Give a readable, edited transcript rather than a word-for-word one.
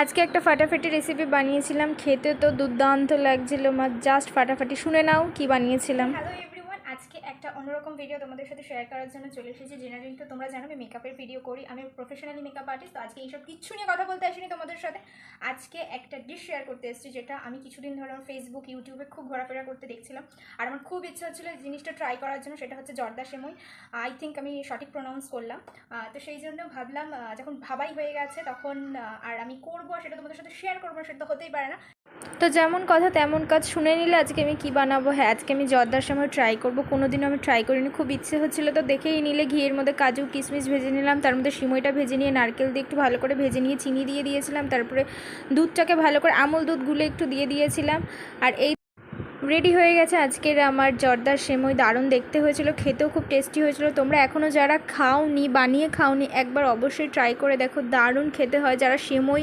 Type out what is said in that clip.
আজকে একটা ফাটাফাটি রেসিপি বানিয়েছিলাম, খেতে তো দুর্দান্ত লাগছিল, জাস্ট ফাটাফাটি। শুনে নাও কি বানিয়েছিলাম। হ্যালো এভরিওয়ান, আজকে একটা অন্যরকম ভিডিও তোমাদের সাথে শেয়ার করার জন্য চলে এসেছি। জেনারেলি তো তোমরা জানো আমি মেকআপের ভিডিও করি, আমি প্রফেশনালি মেকআপ আর্টিস্ট। তো আজকে এইসব কিচ্ছু নিয়ে কথা বলতে আসিনি তোমাদের সাথে। আজকে একটা ডিশ শেয়ার করতে এসেছি, যেটা আমি কিছুদিন ধরে আমার ফেসবুক ইউটিউবে খুব ঘোরাফেরা করতে দেখছিলাম, আর আমার খুব ইচ্ছা হচ্ছিলো এই জিনিসটা ট্রাই করার জন্য। সেটা হচ্ছে জর্দা সেমই। আই থিঙ্ক আমি সঠিক প্রোনাউন্স করলাম। তো সেই জন্য ভাবলাম যখন ভাবাই হয়ে গেছে তখন আর আমি করবো, সেটা তোমাদের সাথে শেয়ার করবো, সেটা তো হতেই পারে না। তো যেমন কথা তেমন কাজ, শুনে নিলে আজকে আমি কি বানাবো। হ্যাঁ, আজকে আমি জর্দার সময় ট্রাই করবো, কোনোদিনও আমি ট্রাই করিনি, খুব ইচ্ছে হচ্ছিলো। তো দেখেই নিলে ঘিয়ের মধ্যে কাজু কিশমিশ ভেজে নিলাম, তার মধ্যে সিমইটা ভেজে নিয়ে নারকেল দিয়ে একটু ভালো করে ভেজে নিয়ে চিনি দিয়ে দিয়েছিলাম, তারপরে দুধটাকে ভালো করে আমুল দুধ গুলে একটু দিয়ে দিয়েছিলাম। আর এই রেডি হয়ে গেছে আজকের আমার জর্দার সেমই। দারুণ দেখতে হয়েছিল, খেতেও খুব টেস্টি হয়েছিল। তোমরা এখনও যারা খাওনি, বানিয়ে খাওনি, একবার অবশ্যই ট্রাই করে দেখো, দারুণ খেতে হয়। যারা সেমই